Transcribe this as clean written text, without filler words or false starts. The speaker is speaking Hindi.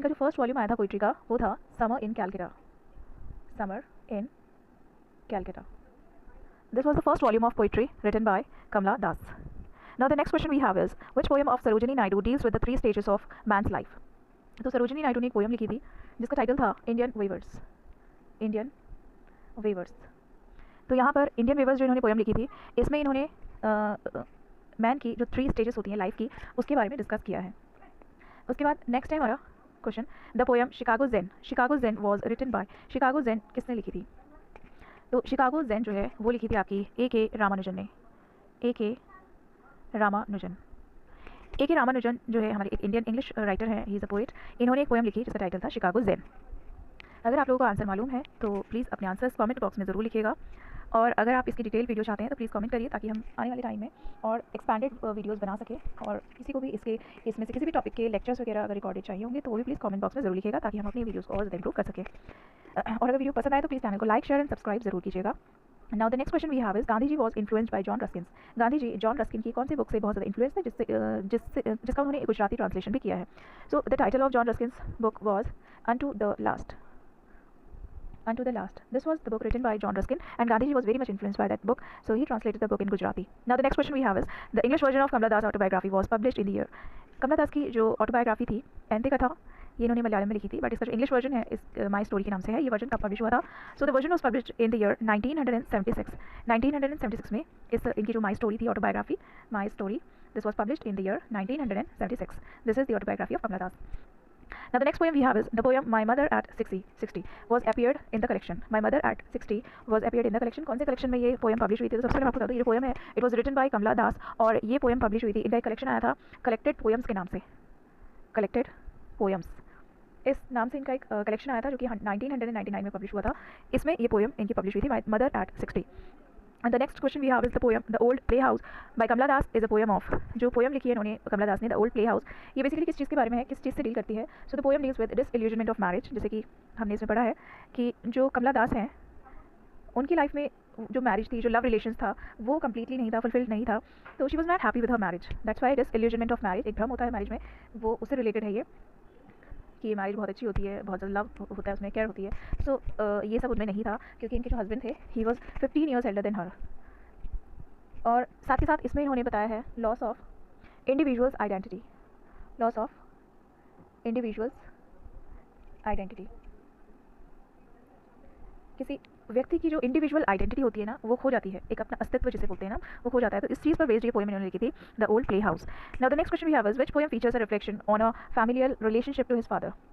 इनका जो फर्स्ट वॉल्यूम आया था पोइट्री का वो था summer in Calcutta, summer in Calcutta. This was the first volume of poetry written by Kamla Das. Now the next question we have is, which poem of Sarojini Naidu deals with the 3 stages of man's life? तो सरोजिनी नायडू ने एक पोएम लिखी थी जिसका टाइटल था इंडियन वेवर्स. Indian weavers. तो यहाँ पर इंडियन वेवर्स जो इन्होंने पोएम लिखी थी इसमें इन्होंने मैन की जो 3 स्टेजेस होती हैं लाइफ की उसके बारे में डिस्कस किया है. उसके बाद नेक्स्ट टाइम हमारा question, the poem Chicago Zen. Chicago Zen was written by. Chicago Zen किसने लिखी थी? तो शिकागो ज़ेन जो है वो लिखी थी आपकी ए.के. रामानुजन ने. ए.के. रामानुजन. ए.के. रामानुजन जो है हमारे एक इंडियन इंग्लिश राइटर हैं, ही इज़ अ पोइट. इन्होंने एक पोएम लिखी जिसका टाइटल था शिकागो ज़ेन. अगर आप लोगों को आंसर मालूम है तो प्लीज़ अपने आंसर्स कमेंट बॉक्स में ज़रूर लिखिएगा. और अगर आप इसकी डिटेल वीडियो चाहते हैं तो प्लीज़ कमेंट करिए ताकि हम आने वाले टाइम में और एक्सपैंडेड वीडियोस बना सकें. और किसी को भी इसमें से किसी भी टॉपिक के लेक्चर्स वगैरह अगर रिकॉर्डेड चाहिए होंगे तो वो भी प्लीज़ कमेंट बॉक्स में ज़रूर लिखिएगा ताकि हम अपनी वीडियोज़ को और ज़्यादा इंप्रूव कर सकें. और अगर वीडियो पसंद आए तो प्लीज़ चैनल को लाइक शेयर एंड सब्सक्राइब ज़रूर कीजिएगा. Now the next question we have is, Gandhi ji was influenced by John Ruskin. Gandhi ji John Ruskin की कौन सी बुक से बहुत ज़्यादा इन्फ्लुएंस है जिसका उन्होंने गुजराती ट्रांसलेशन भी किया है? So the title of John Ruskin's book was unto the last. Unto the Last. This was the book written by John Ruskin, and Gandhi ji was very much influenced by that book, so he translated the book in Gujarati. Now the next question we have is, the English version of Kamla Das autobiography was published in the year. Kamla Das की जो ऑटोबायोग्राफी थी एंते कथा ये इन्होंने मलयालम में लिखी थी, बट इसका जो इंग्लिश वर्जन है इस माई स्टोरी के नाम से है. ये वर्जन कब पब्लिश हुआ था? So the version was published in the year 1976. 1976 में इनकी जो माई स्टोरी थी autobiography, my story, this was published in the year 1976. This is the autobiography of Kamala Das. Now the next poem we have is the poem My Mother at 60 was appeared in the collection. My Mother at 60 was appeared in the collection. कौन से कलेक्शन में ये पोएम पब्लिश हुई थी? तो सबसे पहले आपको बता दूँ ये पोएम है, इट वॉज रिटन बाय कमला दास, और ये पोएम पब्लिश हुई थी, इनका एक कलेक्शन आया था कलेक्टेड पोएम्स के नाम से. कलेक्टेड पोएम्स इस नाम से इनका एक कलेक्शन आया था जो कि 1999 में पब्लिश हुआ था. इसमें ये पोएम इनकी पब्लिश हुई थी, my mother eight 60. And the next question we have is the poem The Old Playhouse by Kamla Das is a poem of. जो पोएम लिखी है इन्होंने कमला दास ने, द ओल्ड प्ले हाउस, ये बेसिकली किस चीज़ के बारे में है, किस चीज़ से डील करती है? So the poem deals with disillusionment of marriage. जैसे कि हमने इसमें पढ़ा है कि जो कमला दास हैं उनकी लाइफ में जो मैरिज थी, जो लव रिलेशन था वो कम्प्लीटली नहीं था, फुलफिल्ड नहीं था, तो she was not happy with her marriage. That's why disillusionment of marriage, एक भ्रम होता है मैरिज में, वो उससे रिलेटेड है ये कि ये मैरिज बहुत अच्छी होती है, बहुत ज़्यादा लव होता है उसमें, केयर होती है. सो ये सब उनमें नहीं था क्योंकि इनके जो हस्बैंड थे he was 15 years elder than her. और साथ ही साथ इसमें इन्होंने बताया है loss of individuals identity. Loss of individuals identity. किसी व्यक्ति की जो इंडिविजुअल आइडेंटिटी होती है ना वो खो जाती है, एक अपना अस्तित्व जिसे बोलते हैं ना वो खो जाता है. तो इस चीज़ पर बेस्ड ये पोएम इन्होंने लिखी थी, the old play house. Now the next question we have is, which poem features a reflection on a familial relationship to his father.